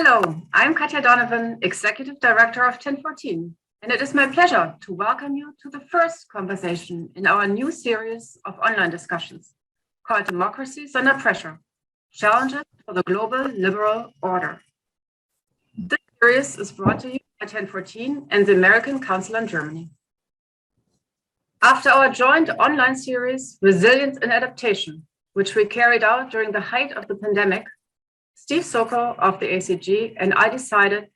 Hello, I'm Katja Donovan, Executive Director of 1014, and it is my pleasure to welcome you to the first conversation in our new series of online discussions called Democracies Under Pressure, Challenges for the Global Liberal Order. This series is brought to you by 1014 and the American Council on Germany. After our joint online series, Resilience and Adaptation, which we carried out during the height of the pandemic, Steve Sokol of the ACG and I decided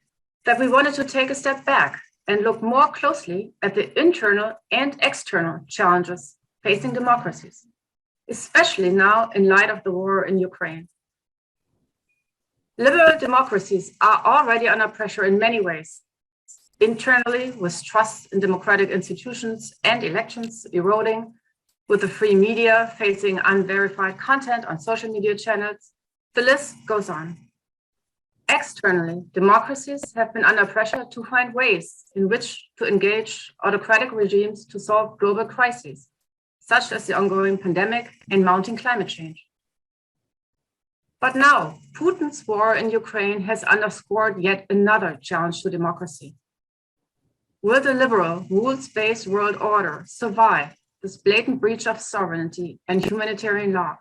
that we wanted to take a step back and look more closely at the internal and external challenges facing democracies, especially now in light of the war in Ukraine. Liberal democracies are already under pressure in many ways. Internally, with trust in democratic institutions and elections eroding, with the free media facing unverified content on social media channels, the list goes on. Externally, democracies have been under pressure to find ways in which to engage autocratic regimes to solve global crises, such as the ongoing pandemic and mounting climate change. But now, Putin's war in Ukraine has underscored yet another challenge to democracy. Will the liberal, rules-based world order survive this blatant breach of sovereignty and humanitarian law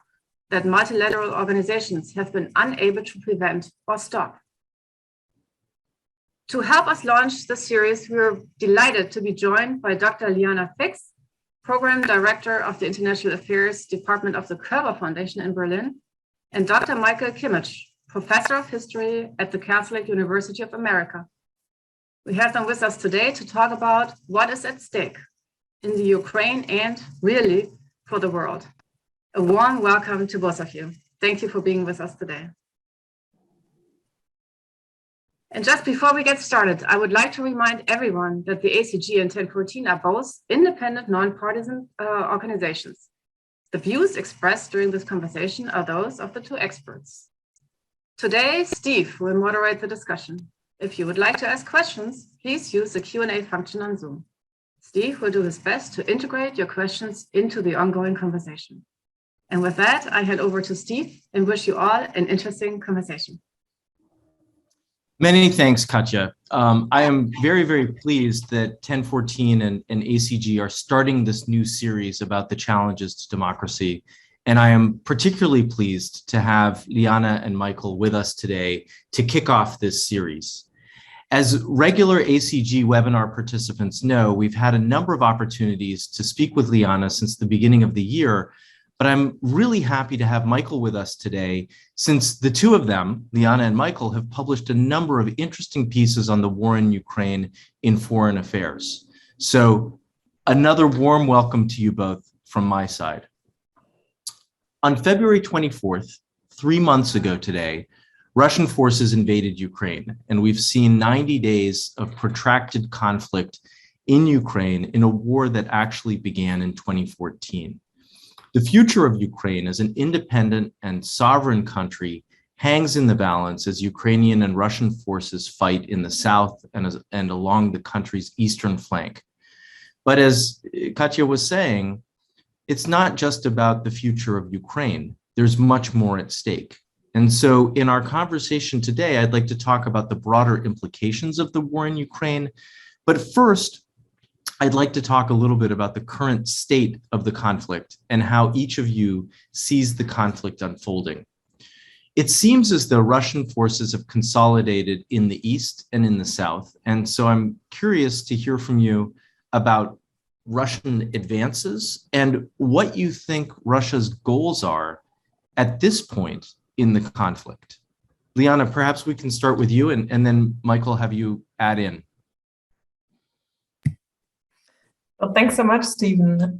that multilateral organizations have been unable to prevent or stop? To help us launch the series, we are delighted to be joined by Dr. Liana Fix, Program Director of the International Affairs Department of the Körber Foundation in Berlin, and Dr. Kimmage, Professor of History at the Catholic University of America. We have them with us today to talk about what is at stake in the Ukraine and really for the world. A warm welcome to both of you. Thank you for being with us today. And just before we get started, I would like to remind everyone that the ACG and 1014 are both independent, nonpartisan organizations. The views expressed during this conversation are those of the two experts. Today, Steve will moderate the discussion. If you would like to ask questions, please use the Q&A function on Zoom. Steve will do his best to integrate your questions into the ongoing conversation. And with that, I hand over to Steve and wish you all an interesting conversation. Many thanks, Katja. I am very, very pleased that 1014 and ACG are starting this new series about the challenges to democracy. And I am particularly pleased to have Liana and Michael with us today to kick off this series. As regular ACG webinar participants know, we've had a number of opportunities to speak with Liana since the beginning of the year, but I'm really happy to have Michael with us today, since the two of them, Liana and Michael, have published a number of interesting pieces on the war in Ukraine in Foreign Affairs. So another warm welcome to you both from my side. On February 24th, 3 months ago today, Russian forces invaded Ukraine, and we've seen 90 days of protracted conflict in Ukraine in a war that actually began in 2014. The future of Ukraine as an independent and sovereign country hangs in the balance as Ukrainian and Russian forces fight in the south and along the country's eastern flank. But as Katja was saying, it's not just about the future of Ukraine. There's much more at stake. And so in our conversation today, I'd like to talk about the broader implications of the war in Ukraine. But first, I'd like to talk a little bit about the current state of the conflict and how each of you sees the conflict unfolding. It seems as though Russian forces have consolidated in the east and in the south. And so I'm curious to hear from you about Russian advances and what you think Russia's goals are at this point in the conflict. Liana, perhaps we can start with you and then Michael, have you add in. Well, thanks so much, Stephen.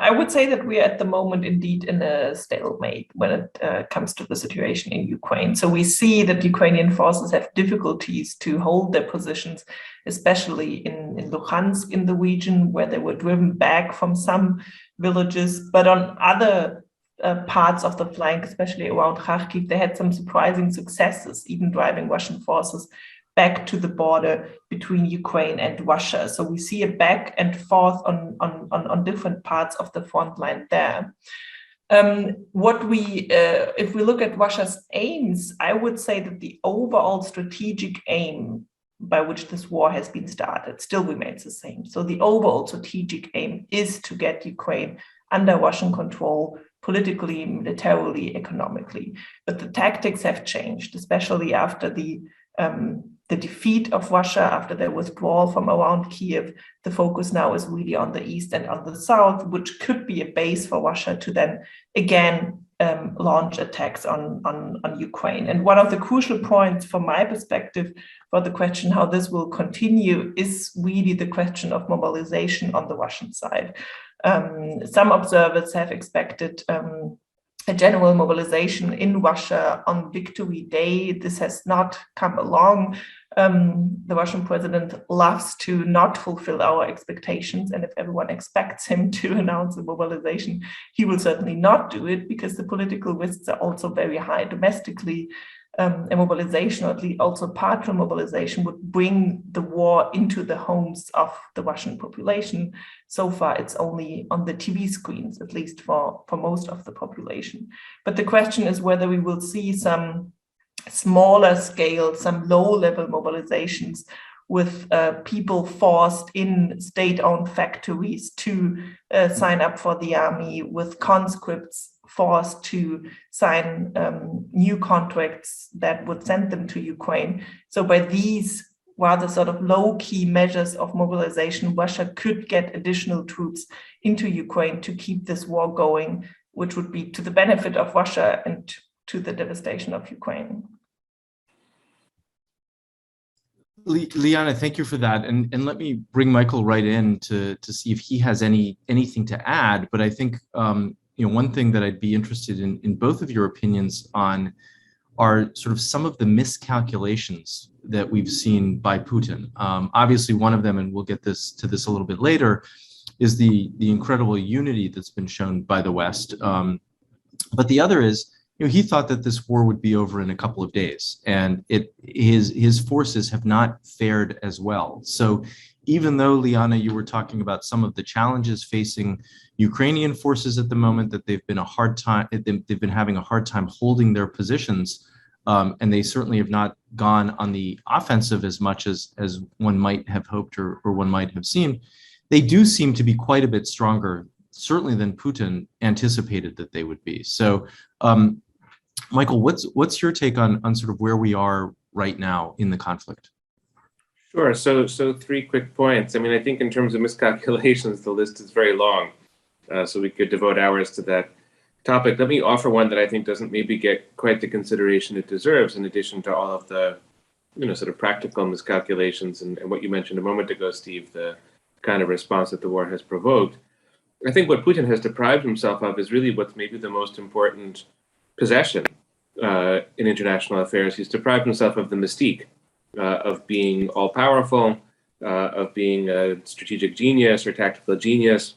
I would say that we are at the moment indeed in a stalemate when it comes to the situation in Ukraine. So we see that Ukrainian forces have difficulties to hold their positions, especially in Luhansk in the region, where they were driven back from some villages. But on other parts of the flank, especially around Kharkiv, they had some surprising successes, even driving Russian forces back to the border between Ukraine and Russia. So we see a back and forth on different parts of the front line there. If we look at Russia's aims, I would say that the overall strategic aim by which this war has been started still remains the same. So the overall strategic aim is to get Ukraine under Russian control, politically, militarily, economically. But the tactics have changed, especially after the defeat of Russia, after their withdrawal from around Kiev. The focus now is really on the east and on the south, which could be a base for Russia to then again launch attacks on Ukraine. And one of the crucial points from my perspective for the question how this will continue is really the question of mobilization on the Russian side. Some observers have expected a general mobilization in Russia on Victory Day. This has not come along. The Russian president loves to not fulfill our expectations. And if everyone expects him to announce a mobilization, he will certainly not do it because the political risks are also very high domestically. A mobilization, or at least also partial mobilization, would bring the war into the homes of the Russian population. So far, it's only on the TV screens, at least for most of the population. But the question is whether we will see some smaller scale, some low-level mobilizations with people forced in state-owned factories to sign up for the army, with conscripts forced to sign new contracts that would send them to Ukraine. So by these rather sort of low-key measures of mobilization, Russia could get additional troops into Ukraine to keep this war going, which would be to the benefit of Russia and to the devastation of Ukraine. Liana, thank you for that. And let me bring Michael right in to see if he has anything to add. But I think one thing that I'd be interested in both of your opinions on are sort of some of the miscalculations that we've seen by Putin. Obviously, one of them, and we'll get to this a little bit later, is the incredible unity that's been shown by the West. But the other is, he thought that this war would be over in a couple of days, and his forces have not fared as well. So even though, Liana, you were talking about some of the challenges facing Ukrainian forces at the moment, that they've been having a hard time holding their positions, and they certainly have not gone on the offensive as much as one might have hoped or one might have seen, they do seem to be quite a bit stronger, certainly than Putin anticipated that they would be. So, Michael, what's your take on sort of where we are right now in the conflict? Sure. So 3 quick points. I mean, I think in terms of miscalculations, the list is very long, so we could devote hours to that topic. Let me offer one that I think doesn't maybe get quite the consideration it deserves, in addition to all of the, sort of practical miscalculations and what you mentioned a moment ago, Steve, the kind of response that the war has provoked. I think what Putin has deprived himself of is really what's maybe the most important possession in international affairs. He's deprived himself of the mystique of being all-powerful, of being a strategic genius or tactical genius.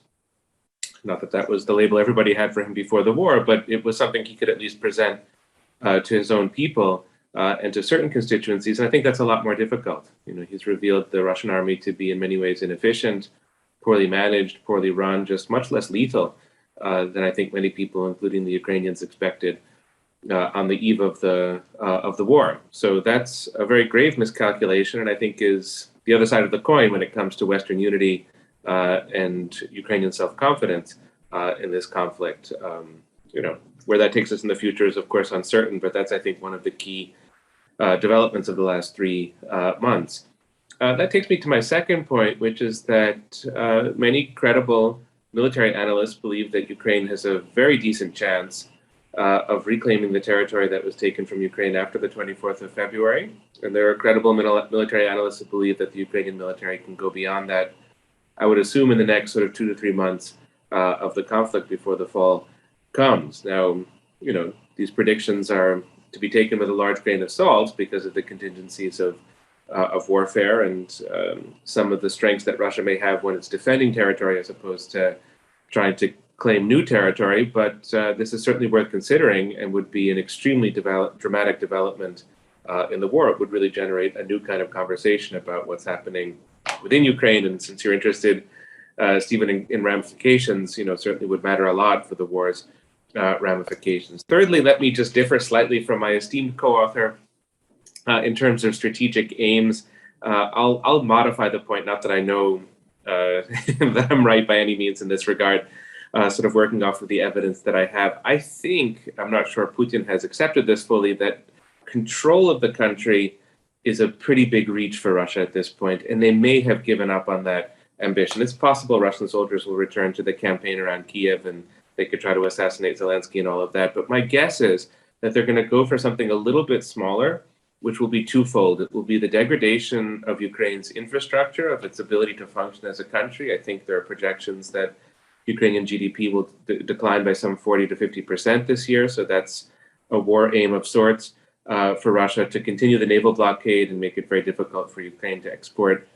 Not that that was the label everybody had for him before the war, but it was something he could at least present to his own people and to certain constituencies. And I think that's a lot more difficult. He's revealed the Russian army to be in many ways inefficient, poorly managed, poorly run, just much less lethal than I think many people, including the Ukrainians, expected on the eve of the war. So that's a very grave miscalculation, and I think is the other side of the coin when it comes to Western unity and Ukrainian self-confidence in this conflict. Where that takes us in the future is, of course, uncertain, but that's, I think, one of the key developments of the last 3 months. That takes me to my second point, which is that many credible military analysts believe that Ukraine has a very decent chance of reclaiming the territory that was taken from Ukraine after the 24th of February. And there are credible military analysts who believe that the Ukrainian military can go beyond that, I would assume, in the next sort of 2 to 3 months of the conflict before the fall comes. Now, these predictions are to be taken with a large grain of salt because of the contingencies of warfare and some of the strengths that Russia may have when it's defending territory as opposed to trying to claim new territory. But this is certainly worth considering and would be an extremely dramatic development in the war. It would really generate a new kind of conversation about what's happening within Ukraine. And since you're interested, Stephen, in ramifications, certainly would matter a lot for the war's ramifications. Thirdly, let me just differ slightly from my esteemed co-author in terms of strategic aims. I'll modify the point, not that I know that I'm right by any means in this regard, sort of working off of the evidence that I have. I think, I'm not sure Putin has accepted this fully, that control of the country is a pretty big reach for Russia at this point, and they may have given up on that ambition. It's possible Russian soldiers will return to the campaign around Kiev and they could try to assassinate Zelensky and all of that. But my guess is that they're going to go for something a little bit smaller, which will be twofold. It will be the degradation of Ukraine's infrastructure, of its ability to function as a country. I think there are projections that Ukrainian GDP will decline by some 40 to 50% this year. So that's a war aim of sorts for Russia to continue the naval blockade and make it very difficult for Ukraine to export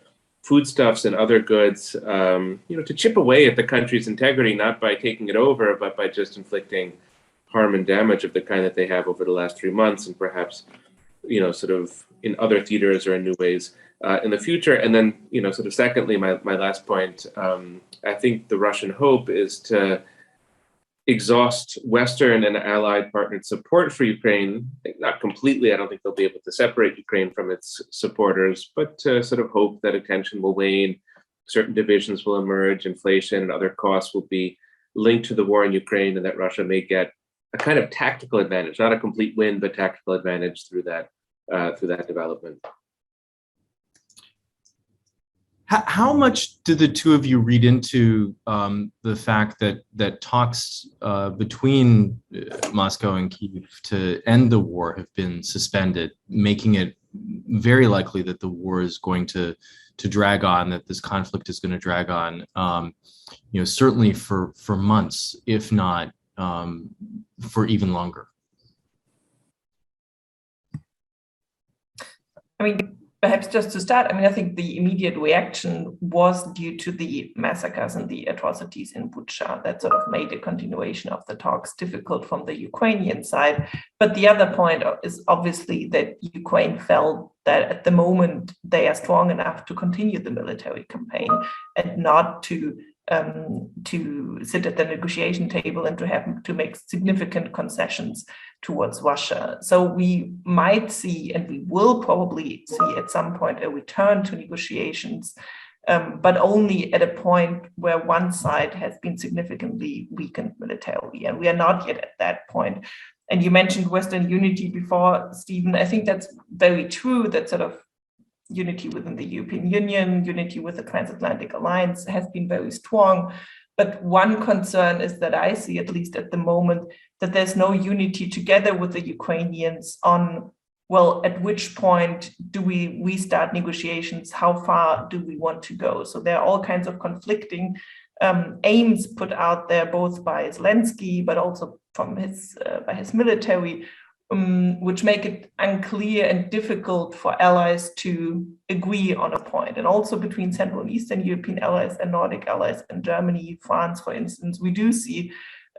foodstuffs and other goods, to chip away at the country's integrity, not by taking it over, but by just inflicting harm and damage of the kind that they have over the last 3 months, and perhaps, sort of in other theaters or in new ways in the future. And then, sort of secondly, my last point, I think the Russian hope is to exhaust Western and allied partnered support for Ukraine. Not completely, I don't think they'll be able to separate Ukraine from its supporters, but to sort of hope that attention will wane, certain divisions will emerge, inflation and other costs will be linked to the war in Ukraine, and that Russia may get a kind of tactical advantage, not a complete win, but tactical advantage through that development. How much do the two of you read into the fact that talks between Moscow and Kyiv to end the war have been suspended, making it very likely that the war is going to drag on, that this conflict is going to drag on, certainly for months, if not for even longer? I mean, perhaps just to start, I think the immediate reaction was due to the massacres and the atrocities in Bucha that sort of made a continuation of the talks difficult from the Ukrainian side. But the other point is obviously that Ukraine felt that at the moment they are strong enough to continue the military campaign and not to sit at the negotiation table and to have to make significant concessions towards Russia. So we might see, and we will probably see at some point, a return to negotiations, but only at a point where one side has been significantly weakened militarily. And we are not yet at that point. And you mentioned Western unity before, Stephen. I think that's very true, that sort of unity within the European Union, unity with the transatlantic alliance has been very strong. But one concern is that I see, at least at the moment, that there's no unity together with the Ukrainians on, well, at which point do we restart negotiations? How far do we want to go? So there are all kinds of conflicting aims put out there, both by Zelensky, but also from by his military, which make it unclear and difficult for allies to agree on a point. And also between Central and Eastern European allies and Nordic allies and Germany, France, for instance, we do see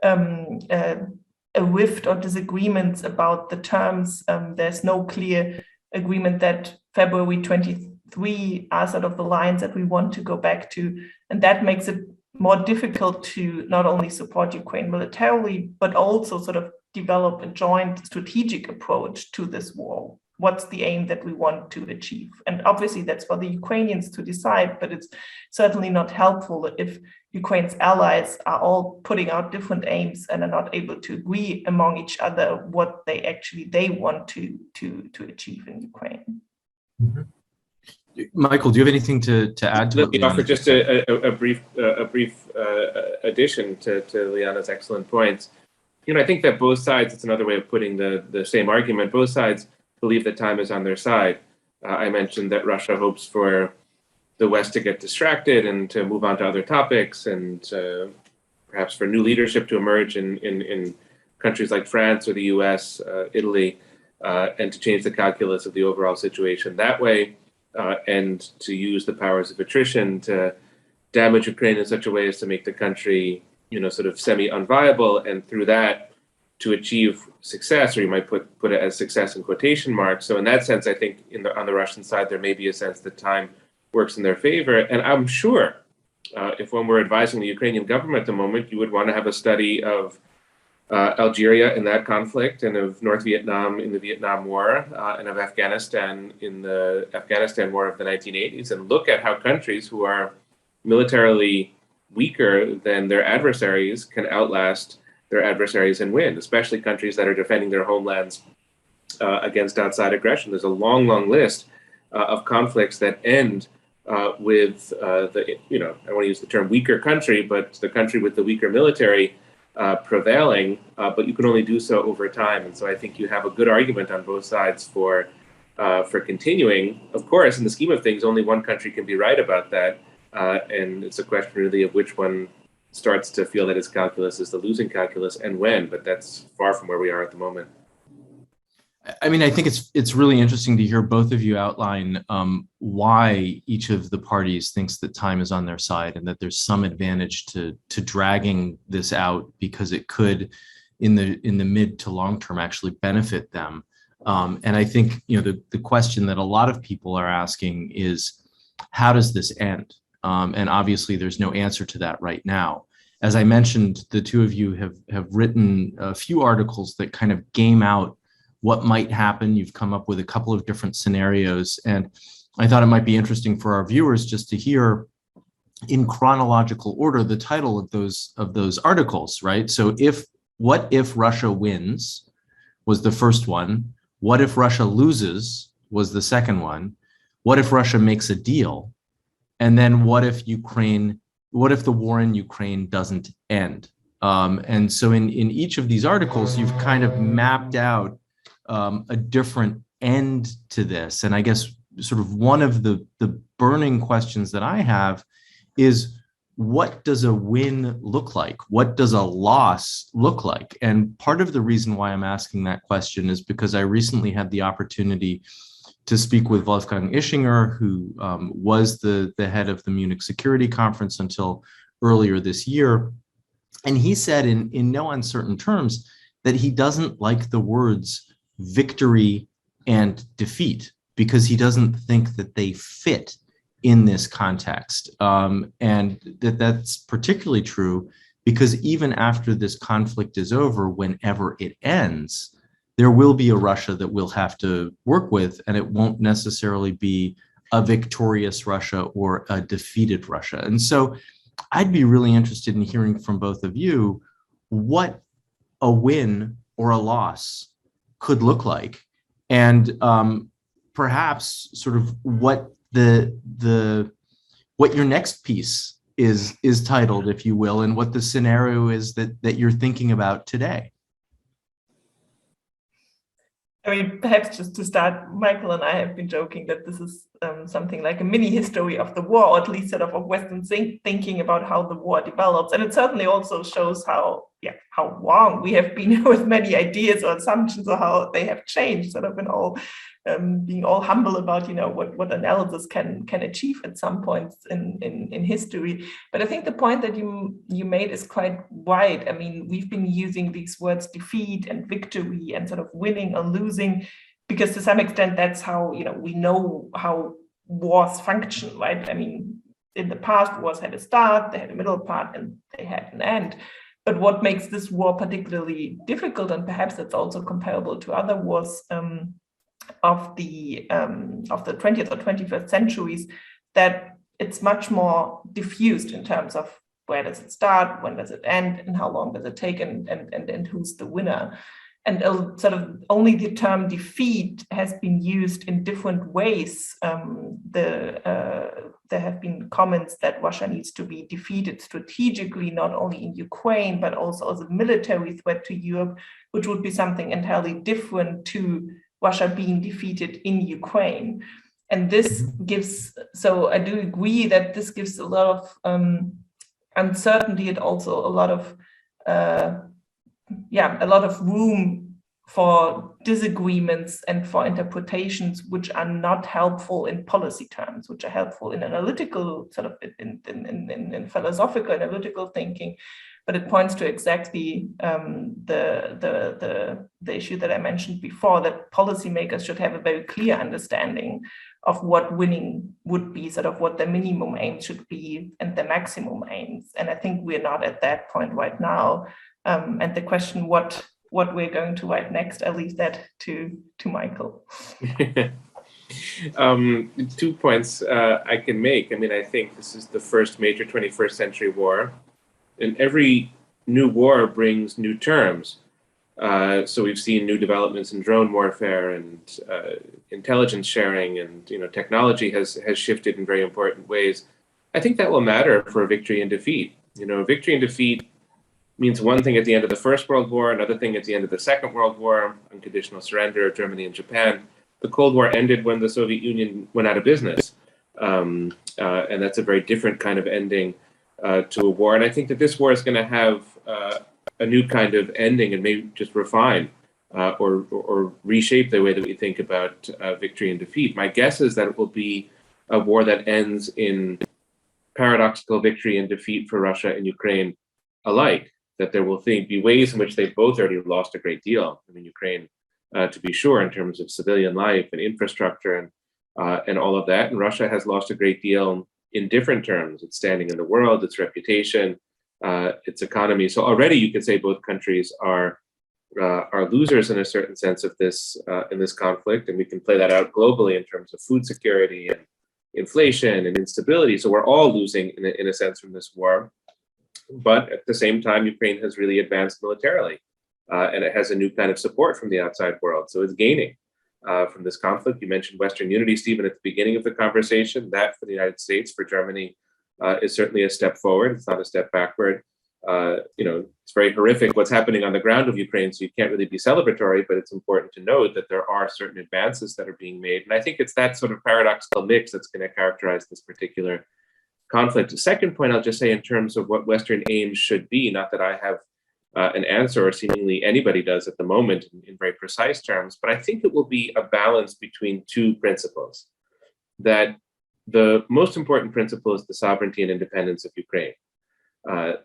a rift or disagreements about the terms. There's no clear agreement that February 23 are sort of the lines that we want to go back to. And that makes it more difficult to not only support Ukraine militarily, but also sort of develop a joint strategic approach to this war. What's the aim that we want to achieve? And obviously that's for the Ukrainians to decide, but it's certainly not helpful if Ukraine's allies are all putting out different aims and are not able to agree among each other what they want to achieve in Ukraine. Mm-hmm. Michael, do you have anything to add to Let me offer just a brief addition to Liana's excellent points. I think that both sides, it's another way of putting the same argument, both sides believe that time is on their side. I mentioned that Russia hopes for the West to get distracted and to move on to other topics, and perhaps for new leadership to emerge in countries like France or the US, Italy, and to change the calculus of the overall situation that way, and to use the powers of attrition to damage Ukraine in such a way as to make the country sort of semi-unviable, and through that to achieve success, or you might put it as success in quotation marks. So in that sense, I think on the Russian side, there may be a sense that time works in their favor. And I'm sure if one were advising the Ukrainian government at the moment, you would want to have a study of Algeria in that conflict, and of North Vietnam in the Vietnam War, and of Afghanistan in the Afghanistan War of the 1980s, and look at how countries who are militarily weaker than their adversaries can outlast their adversaries and win, especially countries that are defending their homelands against outside aggression. There's a long, long list of conflicts that end with the, I want to use the term weaker country, but the country with the weaker military prevailing, but you can only do so over time. And so I think you have a good argument on both sides for continuing. Of course, in the scheme of things, only one country can be right about that. And it's a question really of which one starts to feel that its calculus is the losing calculus and when, but that's far from where we are at the moment. I mean, I think it's really interesting to hear both of you outline why each of the parties thinks that time is on their side and that there's some advantage to dragging this out because it could, in the mid to long term, actually benefit them. And I think the question that a lot of people are asking is, how does this end? And obviously, there's no answer to that right now. As I mentioned, the two of you have written a few articles that kind of game out what might happen. You've come up with a couple of different scenarios. And I thought it might be interesting for our viewers just to hear in chronological order the title of those articles, right? So what if Russia wins was the first one. What if Russia loses was the second one. What if Russia makes a deal? And then what if the war in Ukraine doesn't end? And so in each of these articles, you've kind of mapped out a different end to this. And I guess sort of one of the burning questions that I have is, what does a win look like? What does a loss look like? And part of the reason why I'm asking that question is because I recently had the opportunity to speak with Wolfgang Ischinger, who was the head of the Munich Security Conference until earlier this year. And he said in no uncertain terms that he doesn't like the words victory and defeat because he doesn't think that they fit in this context. And that's particularly true because even after this conflict is over, whenever it ends, there will be a Russia that we'll have to work with, and it won't necessarily be a victorious Russia or a defeated Russia. And so I'd be really interested in hearing from both of you what a win or a loss could look like, and perhaps sort of what what your next piece is titled, if you will, and what the scenario is that you're thinking about today. I mean, perhaps just to start, Michael and I have been joking that this is something like a mini history of the war, or at least sort of Western thinking about how the war develops. And it certainly also shows how wrong we have been with many ideas or assumptions, or how they have changed, sort of in all being all humble about what analysis can achieve at some points in history. But I think the point that you made is quite right. I mean, we've been using these words defeat and victory and sort of winning or losing because to some extent that's how we know how wars function, right? I mean, in the past, wars had a start, they had a middle part, and they had an end. But what makes this war particularly difficult, and perhaps it's also comparable to other wars of the 20th or 21st centuries, that it's much more diffused in terms of where does it start, when does it end, and how long does it take, and who's the winner. And sort of only the term defeat has been used in different ways. There have been comments that Russia needs to be defeated strategically, not only in Ukraine, but also as a military threat to Europe, which would be something entirely different to Russia being defeated in Ukraine. And this gives, so I do agree that this gives a lot of uncertainty and also a lot of room for disagreements and for interpretations which are not helpful in policy terms, which are helpful in analytical sort of in philosophical analytical thinking. But it points to exactly the issue that I mentioned before, that policymakers should have a very clear understanding of what winning would be, sort of what the minimum aim should be and the maximum aims. And I think we're not at that point right now. And the question what we're going to write next, I leave that to Michael. 2 points I can make. I mean, I think this is the first major 21st century war, and every new war brings new terms. So we've seen new developments in drone warfare and intelligence sharing, and technology has shifted in very important ways. I think that will matter for victory and defeat. Victory and defeat means one thing at the end of the First World War, another thing at the end of the Second World War, unconditional surrender of Germany and Japan. The Cold War ended when the Soviet Union went out of business. And that's a very different kind of ending to a war. And I think that this war is going to have a new kind of ending and maybe just refine or reshape the way that we think about victory and defeat. My guess is that it will be a war that ends in paradoxical victory and defeat for Russia and Ukraine alike, that there will be ways in which they've both already lost a great deal. I mean, Ukraine, to be sure, in terms of civilian life and infrastructure and all of that. And Russia has lost a great deal in different terms: its standing in the world, its reputation, its economy. So already you could say both countries are losers in a certain sense of this in this conflict, and we can play that out globally in terms of food security and inflation and instability. So we're all losing in a sense from this war. But at the same time, Ukraine has really advanced militarily, and it has a new kind of support from the outside world. So it's gaining from this conflict. You mentioned Western unity, Stephen, at the beginning of the conversation. That for the United States, for Germany, is certainly a step forward. It's not a step backward. It's very horrific what's happening on the ground of Ukraine, so you can't really be celebratory, but it's important to note that there are certain advances that are being made. And I think it's that sort of paradoxical mix that's going to characterize this particular conflict. The second point I'll just say in terms of what Western aims should be, not that I have an answer, or seemingly anybody does at the moment in very precise terms, but I think it will be a balance between two principles. That the most important principle is the sovereignty and independence of Ukraine.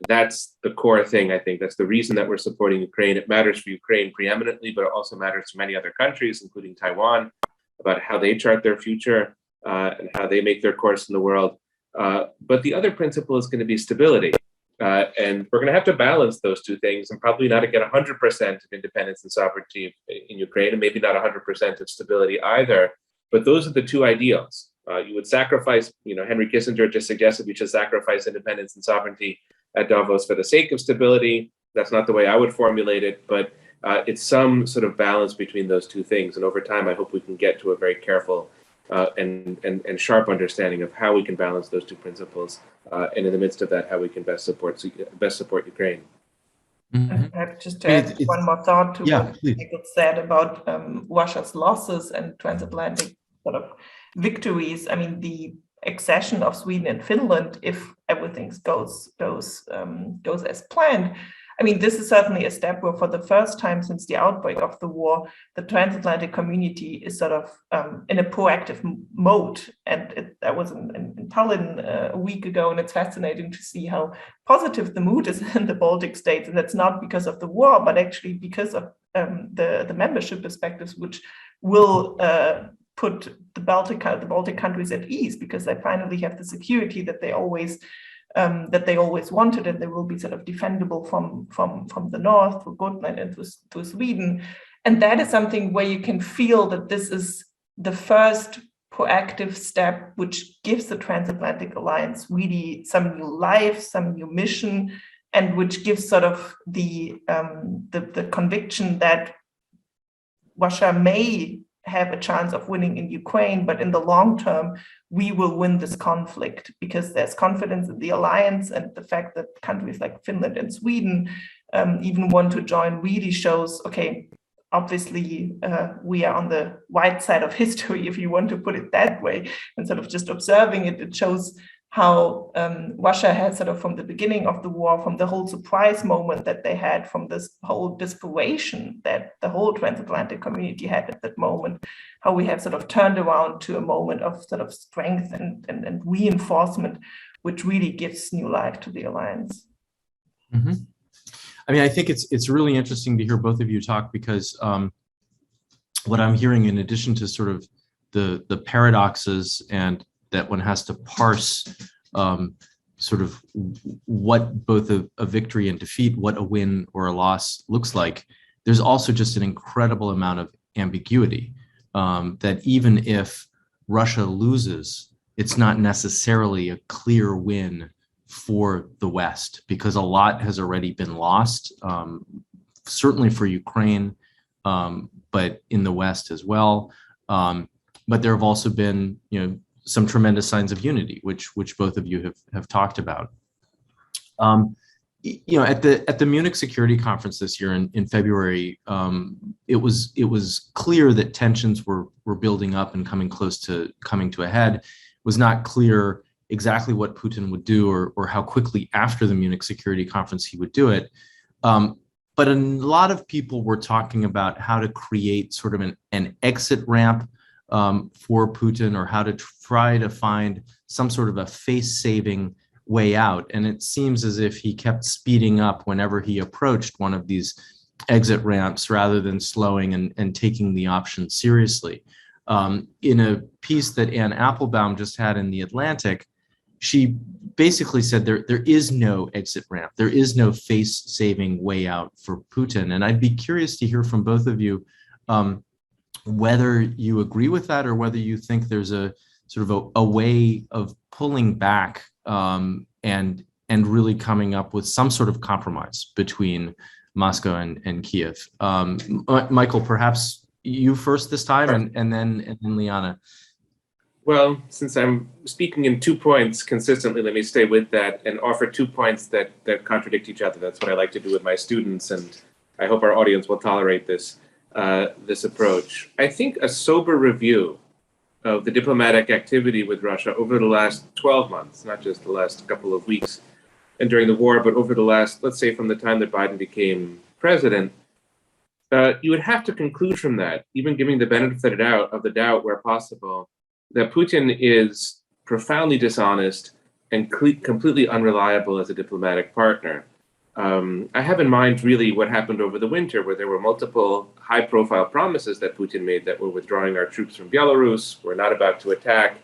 That's the core thing, I think. That's the reason that we're supporting Ukraine. It matters for Ukraine preeminently, but it also matters to many other countries, including Taiwan, about how they chart their future and how they make their course in the world. But the other principle is going to be stability. And we're going to have to balance those two things, and probably not to get 100% of independence and sovereignty in Ukraine, and maybe not 100% of stability either. But those are the two ideals. You would sacrifice, Henry Kissinger just suggested we should sacrifice independence and sovereignty at Davos for the sake of stability. That's not the way I would formulate it, but it's some sort of balance between those two things. And over time, I hope we can get to a very careful and sharp understanding of how we can balance those two principles, and in the midst of that, how we can best support Ukraine. Mm-hmm. I have just to add one more thought to what Michael said about Russia's losses and transatlantic sort of victories. I mean, the accession of Sweden and Finland, if everything goes as planned, I mean, this is certainly a step where, for the first time since the outbreak of the war, the transatlantic community is sort of in a proactive mode. And I was in Tallinn a week ago, and it's fascinating to see how positive the mood is in the Baltic states. And that's not because of the war, but actually because of the membership perspectives, which will put the Baltic countries at ease, because they finally have the security that they always wanted, and they will be sort of defendable from the north through Gotland and to Sweden. And that is something where you can feel that this is the first proactive step, which gives the transatlantic alliance really some new life, some new mission, and which gives sort of the conviction that Russia may have a chance of winning in Ukraine, but in the long term, we will win this conflict, because there's confidence in the alliance, and the fact that countries like Finland and Sweden even want to join really shows, okay, obviously we are on the right side of history, if you want to put it that way. And sort of just observing it, it shows how Russia had sort of, from the beginning of the war, from the whole surprise moment that they had, from this whole desperation that the whole transatlantic community had at that moment, how we have sort of turned around to a moment of sort of strength and reinforcement, which really gives new life to the alliance. Mm-hmm. I mean, I think it's really interesting to hear both of you talk, because what I'm hearing, in addition to sort of the paradoxes and that one has to parse sort of what both a victory and defeat, what a win or a loss looks like, there's also just an incredible amount of ambiguity, that even if Russia loses, it's not necessarily a clear win for the West, because a lot has already been lost, certainly for Ukraine, but in the West as well. But there have also been, some tremendous signs of unity, which both of you have talked about. At the Munich Security Conference this year in February, it was clear that tensions were building up and coming close to coming to a head. It was not clear exactly what Putin would do or how quickly after the Munich Security Conference he would do it. But a lot of people were talking about how to create sort of an exit ramp for Putin, or how to try to find some sort of a face-saving way out. And it seems as if he kept speeding up whenever he approached one of these exit ramps rather than slowing and taking the option seriously. In a piece that Anne Applebaum just had in The Atlantic, she basically said there is no exit ramp. There is no face-saving way out for Putin. And I'd be curious to hear from both of you whether you agree with that, or whether you think there's a sort of a way of pulling back and really coming up with some sort of compromise between Moscow and Kiev. Michael, perhaps you first this time, and then Liana. Well, since I'm speaking in 2 points consistently, let me stay with that and offer 2 points that contradict each other. That's what I like to do with my students, and I hope our audience will tolerate this approach. I think a sober review of the diplomatic activity with Russia over the last 12 months, not just the last couple of weeks and during the war, but over the last, let's say from the time that Biden became president, you would have to conclude from that, even giving the benefit of the doubt where possible, that Putin is profoundly dishonest and completely unreliable as a diplomatic partner. I have in mind really what happened over the winter, where there were multiple high-profile promises that Putin made that we're withdrawing our troops from Belarus, we're not about to attack,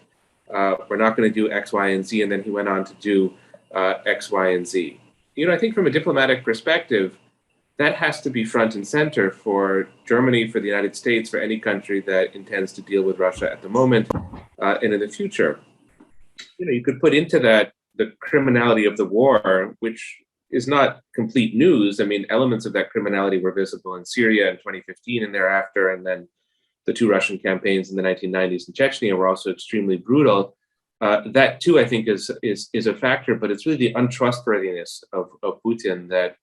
we're not going to do X, Y, and Z, and then he went on to do X, Y, and Z. I think from a diplomatic perspective, that has to be front and center for Germany, for the United States, for any country that intends to deal with Russia at the moment and in the future. You could put into that the criminality of the war, which is not complete news. I mean, elements of that criminality were visible in Syria in 2015 and thereafter, and then the 2 Russian campaigns in the 1990s in Chechnya were also extremely brutal. That too, I think, is a factor, but it's really the untrustworthiness of Putin that,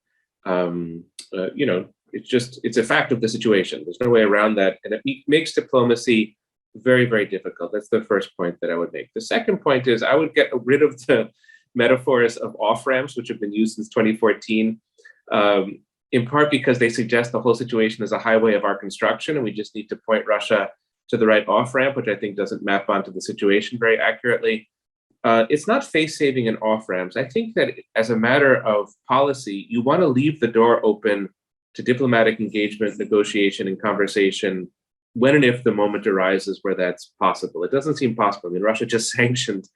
it's a fact of the situation. There's no way around that, and it makes diplomacy very, very difficult. That's the first point that I would make. The second point is I would get rid of the metaphors of off-ramps, which have been used since 2014, in part because they suggest the whole situation is a highway of our construction, and we just need to point Russia to the right off-ramp, which I think doesn't map onto the situation very accurately. It's not face-saving and off-ramps. I think that as a matter of policy, you want to leave the door open to diplomatic engagement, negotiation, and conversation when and if the moment arises where that's possible. It doesn't seem possible. I mean, Russia just sanctioned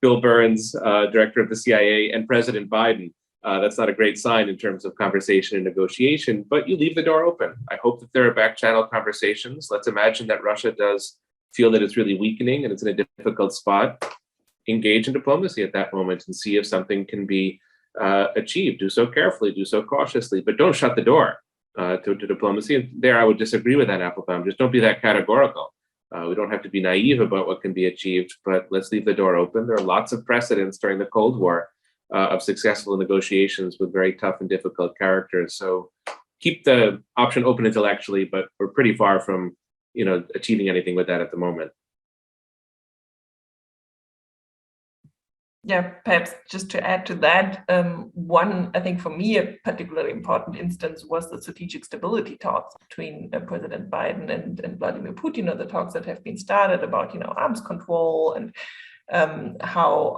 Bill Burns, director of the CIA, and President Biden. That's not a great sign in terms of conversation and negotiation, but you leave the door open. I hope that there are back channel conversations. Let's imagine that Russia does feel that it's really weakening and it's in a difficult spot. Engage in diplomacy at that moment and see if something can be achieved. Do so carefully, do so cautiously, but don't shut the door to diplomacy. And there I would disagree with Anne Applebaum. Just don't be that categorical. We don't have to be naive about what can be achieved, but let's leave the door open. There are lots of precedents during the Cold War of successful negotiations with very tough and difficult characters. So keep the option open intellectually, but we're pretty far from, achieving anything with that at the moment. Yeah, perhaps just to add to that, one, I think for me, a particularly important instance was the strategic stability talks between President Biden and Vladimir Putin, or the talks that have been started about, arms control and how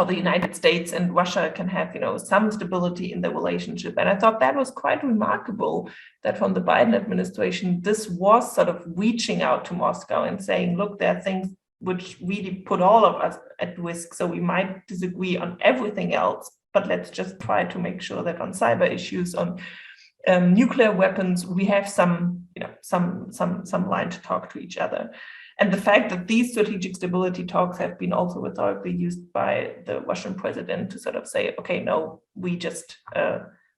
the United States and Russia can have, some stability in the relationship. And I thought that was quite remarkable that from the Biden administration, this was sort of reaching out to Moscow and saying, look, there are things which really put all of us at risk. So we might disagree on everything else, but let's just try to make sure that on cyber issues, on nuclear weapons, we have some line to talk to each other. And the fact that these strategic stability talks have been also rhetorically used by the Russian president to sort of say, okay, no, we just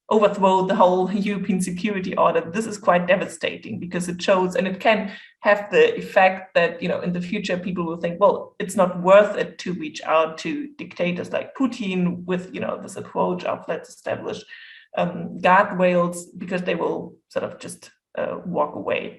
overthrow the whole European security order. This is quite devastating because it shows, and it can have the effect that, in the future, people will think, well, it's not worth it to reach out to dictators like Putin with, this approach of let's establish guardrails, because they will sort of just walk away.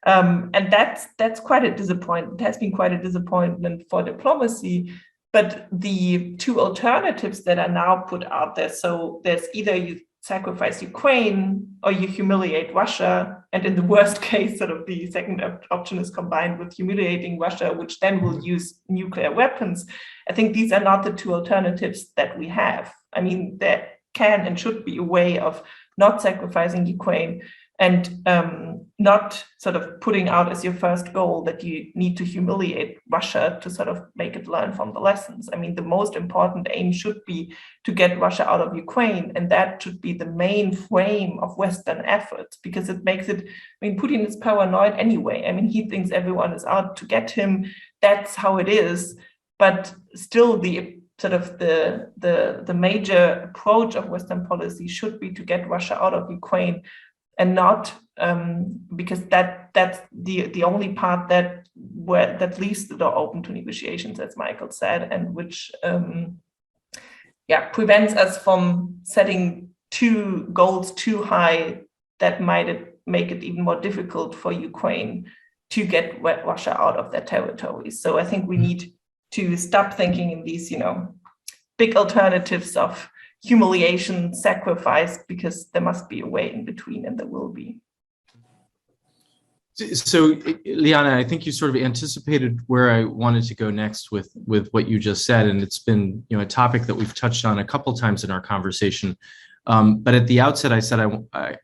And that's quite a disappointment. It has been quite a disappointment for diplomacy. But the two alternatives that are now put out there, so there's either you sacrifice Ukraine or you humiliate Russia. And in the worst case, sort of the second option is combined with humiliating Russia, which then will use nuclear weapons. I think these are not the two alternatives that we have. I mean, there can and should be a way of not sacrificing Ukraine and not sort of putting out as your first goal that you need to humiliate Russia to sort of make it learn from the lessons. I mean, the most important aim should be to get Russia out of Ukraine, and that should be the main frame of Western efforts, because it makes it, Putin is paranoid anyway. I mean, he thinks everyone is out to get him. That's how it is. But still, the sort of the major approach of Western policy should be to get Russia out of Ukraine, and not because that's the only part that leaves the door open to negotiations, as Michael said, and which prevents us from setting two goals too high that might make it even more difficult for Ukraine to get Russia out of their territories. So I think we need to stop thinking in these, big alternatives of humiliation, sacrifice, because there must be a way in between, and there will be. So, Liana, I think you sort of anticipated where I wanted to go next with what you just said, and it's been a topic that we've touched on a couple times in our conversation. But at the outset, I said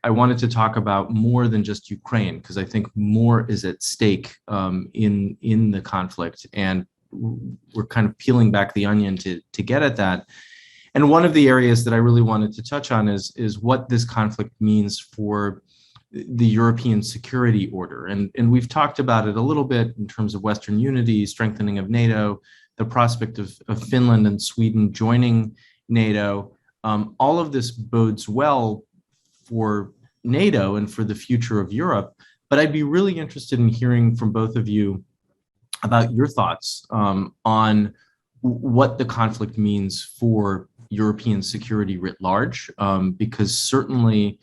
I wanted to talk about more than just Ukraine, because I think more is at stake in the conflict, and we're kind of peeling back the onion to get at that. And one of the areas that I really wanted to touch on is what this conflict means for the European security order. And we've talked about it a little bit in terms of Western unity, strengthening of NATO, the prospect of Finland and Sweden joining NATO. All of this bodes well for NATO and for the future of Europe. But I'd be really interested in hearing from both of you about your thoughts on what the conflict means for European security writ large, because certainly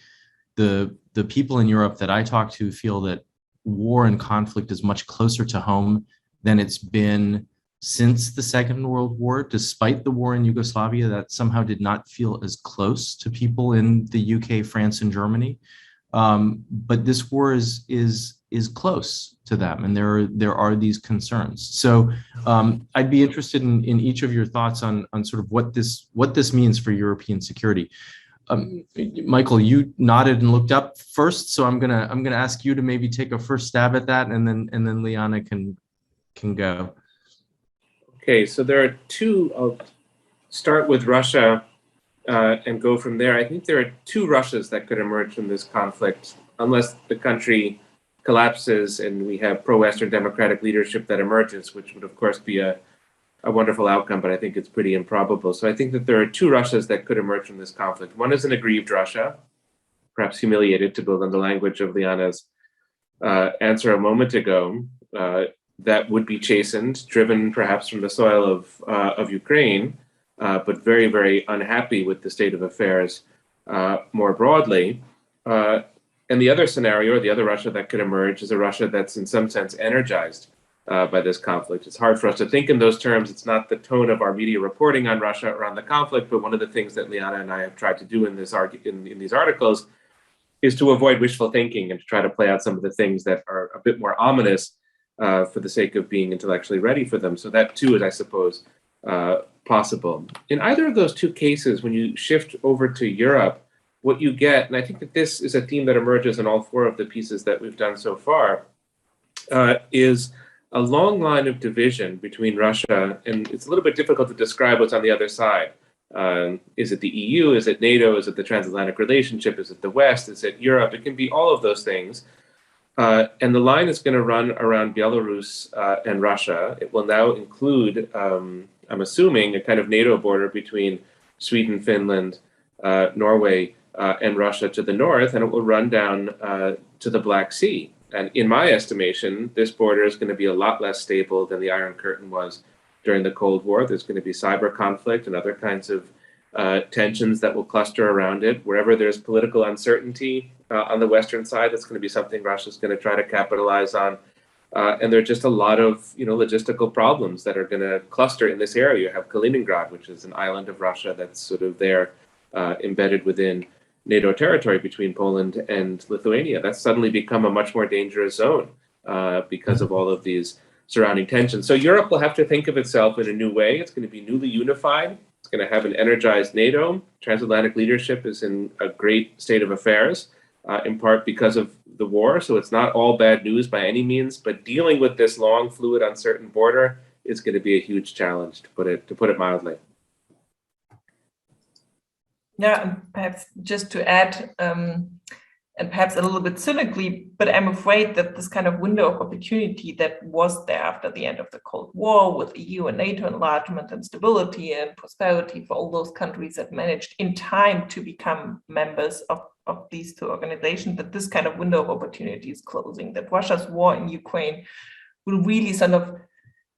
the people in Europe that I talk to feel that war and conflict is much closer to home than it's been since the Second World War. Despite the war in Yugoslavia, that somehow did not feel as close to people in the UK, France, and Germany. But this war is close to them, and there are these concerns. So I'd be interested in each of your thoughts on sort of what this means for European security. Michael, you nodded and looked up first, so I'm gonna ask you to maybe take a first stab at that, and then Liana can go. Okay, so there are two. I'll start with Russia and go from there. I think there are two Russias that could emerge from this conflict, unless the country collapses and we have pro-Western democratic leadership that emerges, which would of course be a wonderful outcome, but I think it's pretty improbable. So I think that there are two Russias that could emerge from this conflict. One is an aggrieved Russia, perhaps humiliated, to build on the language of Liana's answer a moment ago, that would be chastened, driven perhaps from the soil of Ukraine, but very, very unhappy with the state of affairs more broadly. And the other scenario, or the other Russia that could emerge, is a Russia that's in some sense energized by this conflict. It's hard for us to think in those terms. It's not the tone of our media reporting on Russia around the conflict, but one of the things that Liana and I have tried to do in these articles is to avoid wishful thinking and to try to play out some of the things that are a bit more ominous for the sake of being intellectually ready for them. So that too is, I suppose, possible. In either of those two cases, when you shift over to Europe, what you get, and I think that this is a theme that emerges in all four of the pieces that we've done so far, is a long line of division between Russia, and it's a little bit difficult to describe what's on the other side. Is it the EU? Is it NATO? Is it the transatlantic relationship? Is it the West? Is it Europe? It can be all of those things. And the line is going to run around Belarus and Russia. It will now include, I'm assuming, a kind of NATO border between Sweden, Finland, Norway, and Russia to the north, and it will run down to the Black Sea. And in my estimation, this border is going to be a lot less stable than the Iron Curtain was during the Cold War. There's going to be cyber conflict and other kinds of tensions that will cluster around it. Wherever there's political uncertainty on the Western side, that's going to be something Russia's going to try to capitalize on. And there are just a lot of logistical problems that are going to cluster in this area. You have Kaliningrad, which is an island of Russia that's sort of there embedded within NATO territory between Poland and Lithuania. That's suddenly become a much more dangerous zone because of all of these surrounding tensions. So Europe will have to think of itself in a new way. It's going to be newly unified. It's going to have an energized NATO. Transatlantic leadership is in a great state of affairs, in part because of the war. So it's not all bad news by any means, but dealing with this long, fluid, uncertain border is going to be a huge challenge, to put it mildly. Yeah, and perhaps just to add, and perhaps a little bit cynically, but I'm afraid that this kind of window of opportunity that was there after the end of the Cold War with EU and NATO enlargement and stability and prosperity for all those countries that managed in time to become members of these two organizations, that this kind of window of opportunity is closing, that Russia's war in Ukraine will really sort of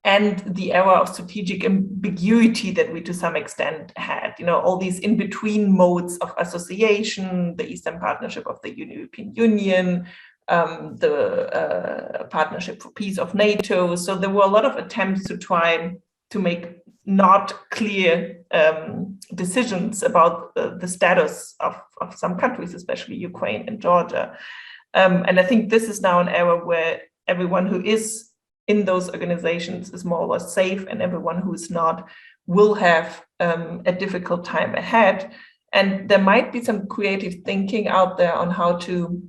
end the era of strategic ambiguity that we to some extent had, all these in-between modes of association, the Eastern Partnership of the European Union, the Partnership for Peace of NATO. So there were a lot of attempts to try to make not clear decisions about the status of some countries, especially Ukraine and Georgia. And I think this is now an era where everyone who is in those organizations is more or less safe, and everyone who is not will have a difficult time ahead. And there might be some creative thinking out there on how to,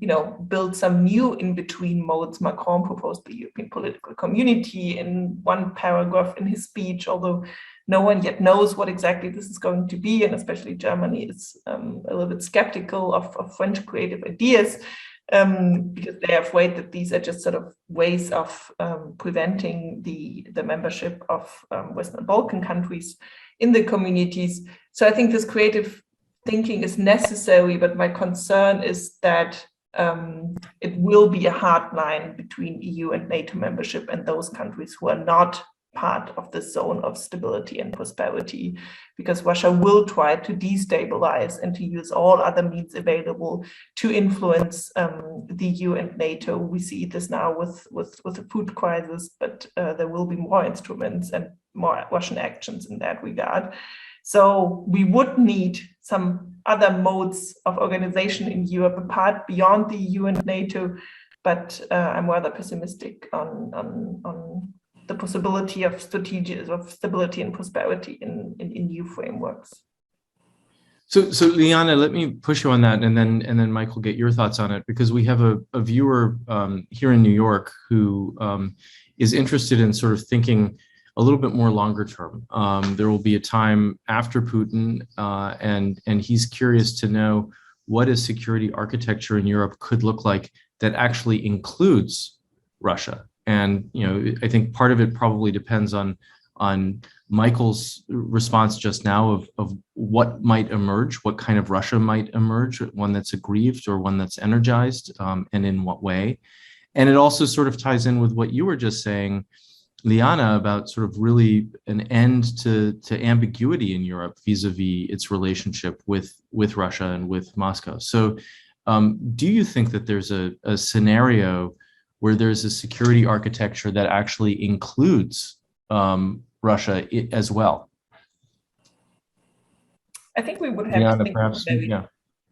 build some new in-between modes. Macron proposed the European political community in one paragraph in his speech, although no one yet knows what exactly this is going to be, and especially Germany is a little bit skeptical of French creative ideas. Because they're afraid that these are just sort of ways of preventing the membership of Western Balkan countries in the communities. So I think this creative thinking is necessary, but my concern is that it will be a hard line between EU and NATO membership and those countries who are not part of the zone of stability and prosperity, because Russia will try to destabilize and to use all other means available to influence the EU and NATO. We see this now with the food crisis, but there will be more instruments and more Russian actions in that regard. So we would need some other modes of organization in Europe apart beyond the EU and NATO, but I'm rather pessimistic on the possibility of stability and prosperity in new frameworks. So Liana, let me push you on that, and then Michael, get your thoughts on it, because we have a viewer here in New York who is interested in sort of thinking a little bit more longer term. There will be a time after Putin, and he's curious to know what a security architecture in Europe could look like that actually includes Russia. And I think part of it probably depends on Michael's response just now of what might emerge, what kind of Russia might emerge, one that's aggrieved or one that's energized, and in what way. And it also sort of ties in with what you were just saying, Liana, about sort of really an end to ambiguity in Europe vis-a-vis its relationship with Russia and with Moscow. So do you think that there's a scenario where there's a security architecture that actually includes Russia as well? I think we would have to think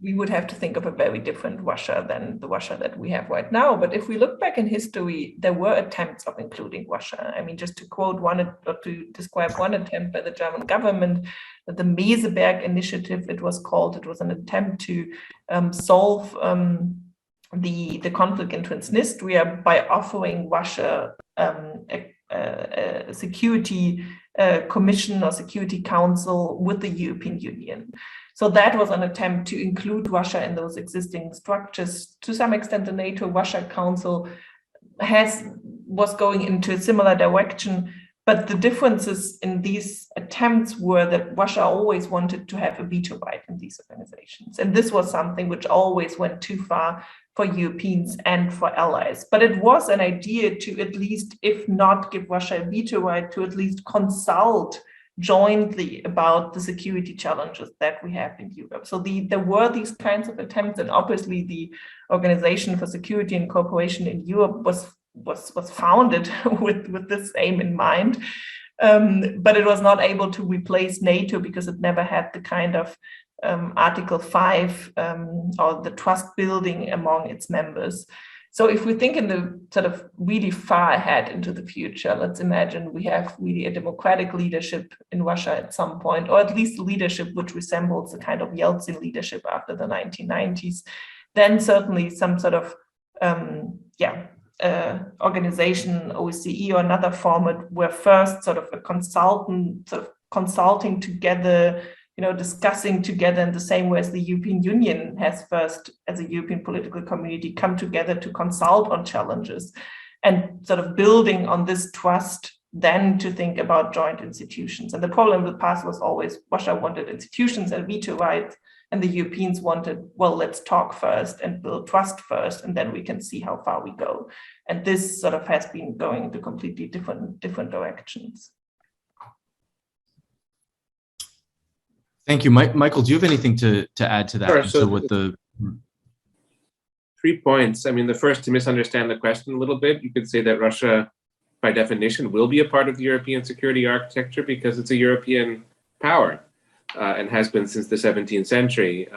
we would have to think of a very different Russia than the Russia that we have right now. But if we look back in history, there were attempts of including Russia. I mean, just to quote one, or to describe one attempt by the German government, the Meseberg Initiative, it was called. It was an attempt to solve the conflict in Transnistria by offering Russia a security commission or security council with the European Union. So that was an attempt to include Russia in those existing structures. To some extent, the NATO-Russia Council was going into a similar direction, but the differences in these attempts were that Russia always wanted to have a veto right in these organizations. And this was something which always went too far for Europeans and for allies. But it was an idea to at least, if not give Russia a veto right, to at least consult jointly about the security challenges that we have in Europe. So there were these kinds of attempts, and obviously the Organization for Security and Cooperation in Europe was founded with this aim in mind, but it was not able to replace NATO because it never had the kind of Article 5 or the trust building among its members. So if we think in the sort of really far ahead into the future, let's imagine we have really a democratic leadership in Russia at some point, or at least a leadership which resembles the kind of Yeltsin leadership after the 1990s, then certainly some sort of organization, OSCE or another format, where first sort of a consultant sort of consulting together, discussing together in the same way as the European Union has first, as a European political community, come together to consult on challenges, and sort of building on this trust, then to think about joint institutions. And the problem in the past was always Russia wanted institutions and veto rights, and the Europeans wanted, well, let's talk first and build trust first, and then we can see how far we go. And this sort of has been going into completely different directions. Thank you. Michael, do you have anything to add to that? Sure. So with the 3 points. I mean, the first, to misunderstand the question a little bit, you could say that Russia, by definition, will be a part of the European security architecture because it's a European power and has been since the 17th century.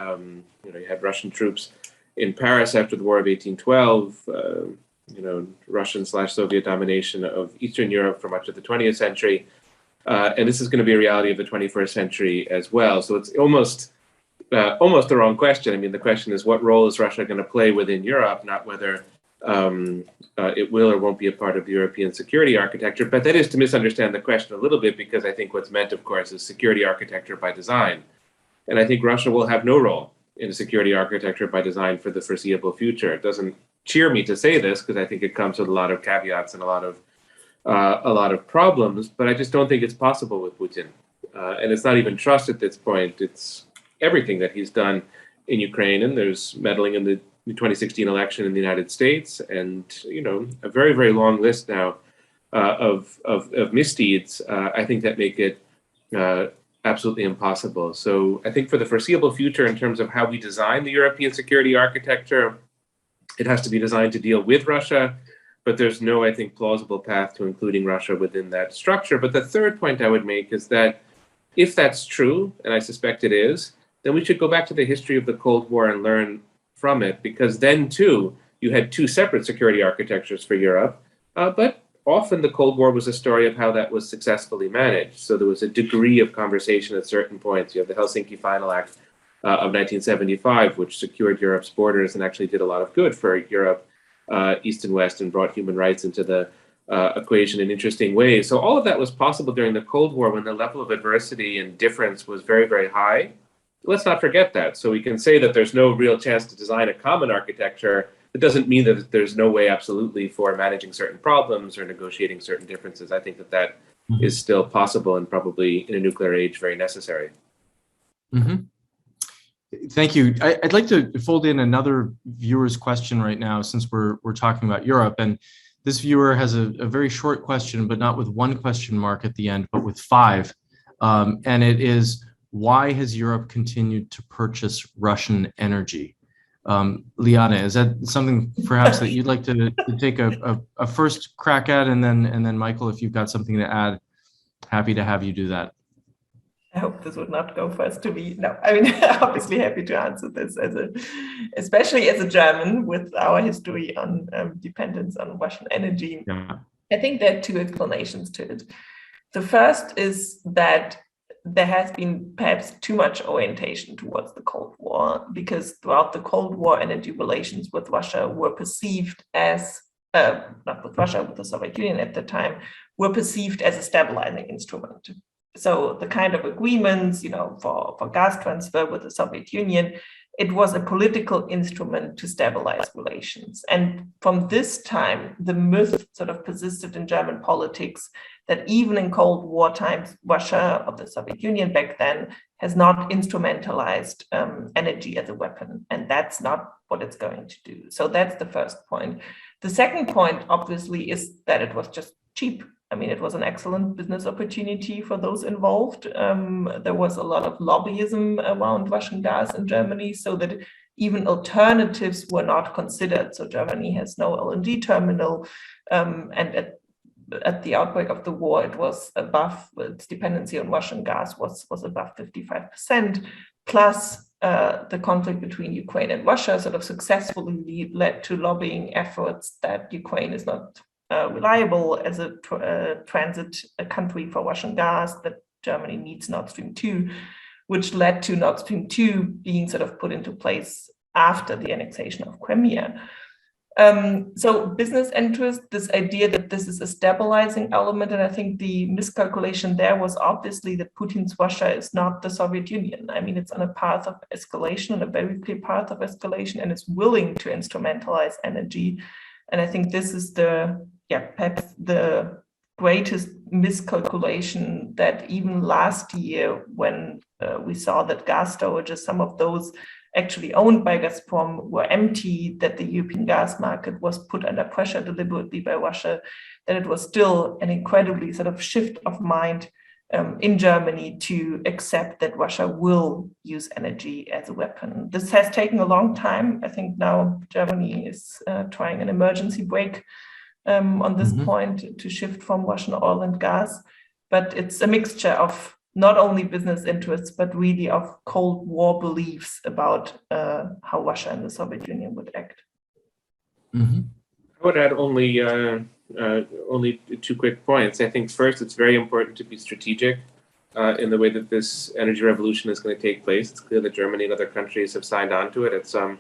You had Russian troops in Paris after the War of 1812, Russian/Soviet domination of Eastern Europe for much of the 20th century. And this is going to be a reality of the 21st century as well. So it's almost the wrong question. I mean, the question is, what role is Russia going to play within Europe, not whether it will or won't be a part of the European security architecture. But that is to misunderstand the question a little bit, because I think what's meant, of course, is security architecture by design. And I think Russia will have no role in security architecture by design for the foreseeable future. It doesn't cheer me to say this, because I think it comes with a lot of caveats and a lot of problems, but I just don't think it's possible with Putin. And it's not even trust at this point. It's everything that he's done in Ukraine, and there's meddling in the 2016 election in the United States, and a very, very long list now of misdeeds. I think that make it absolutely impossible. So I think for the foreseeable future, in terms of how we design the European security architecture, it has to be designed to deal with Russia. But there's no, I think, plausible path to including Russia within that structure. But the third point I would make is that if that's true, and I suspect it is, then we should go back to the history of the Cold War and learn from it, because then, too, you had two separate security architectures for Europe. But often the Cold War was a story of how that was successfully managed. So there was a degree of conversation at certain points. You have the Helsinki Final Act of 1975, which secured Europe's borders and actually did a lot of good for Europe, East and West, and brought human rights into the equation in interesting ways. So all of that was possible during the Cold War, when the level of adversity and difference was very, very high. Let's not forget that. So we can say that there's no real chance to design a common architecture. It doesn't mean that there's no way absolutely for managing certain problems or negotiating certain differences. I think that is still possible, and probably in a nuclear age very necessary. Mm-hmm. Thank you. I'd like to fold in another viewer's question right now, since we're talking about Europe. And this viewer has a very short question, but not with one question mark at the end, but with 5. And it is, why has Europe continued to purchase Russian energy? Liana, is that something perhaps that you'd like to take a first crack at? And then Michael, if you've got something to add, happy to have you do that. I hope this would not go first to me. No, I mean, obviously happy to answer this, especially as a German with our history on dependence on Russian energy. Yeah. I think there are 2 explanations to it. The first is that there has been perhaps too much orientation towards the Cold War, because throughout the Cold War, energy relations with Russia were perceived as, not with Russia, with the Soviet Union at the time, were perceived as a stabilizing instrument. So the kind of agreements, for gas transfer with the Soviet Union, it was a political instrument to stabilize relations. And from this time, the myth sort of persisted in German politics that even in Cold War times, Russia, or the Soviet Union back then, has not instrumentalized energy as a weapon. And that's not what it's going to do. So that's the first point. The second point, obviously, is that it was just cheap. I mean, it was an excellent business opportunity for those involved. There was a lot of lobbyism around Russian gas in Germany, so that even alternatives were not considered. So Germany has no LNG terminal, and at the outbreak of the war, it was above, its dependency on Russian gas was above 55%, plus the conflict between Ukraine and Russia sort of successfully led to lobbying efforts that Ukraine is not reliable as a transit country for Russian gas, that Germany needs Nord Stream 2, which led to Nord Stream 2 being sort of put into place after the annexation of Crimea. So business interest, this idea that this is a stabilizing element, and I think the miscalculation there was obviously that Putin's Russia is not the Soviet Union. I mean, it's on a path of escalation, on a very clear path of escalation, and is willing to instrumentalize energy. And I think this is perhaps the greatest miscalculation, that even last year, when we saw that gas storages, some of those actually owned by Gazprom, were empty, that the European gas market was put under pressure deliberately by Russia, that it was still an incredibly sort of shift of mind in Germany to accept that Russia will use energy as a weapon. This has taken a long time. I think now Germany is trying an emergency brake on this point to shift from Russian oil and gas, but it's a mixture of not only business interests, but really of Cold War beliefs about how Russia and the Soviet Union would act. I would add only 2 quick points. I think first, it's very important to be strategic in the way that this energy revolution is going to take place. It's clear that Germany and other countries have signed on to it at some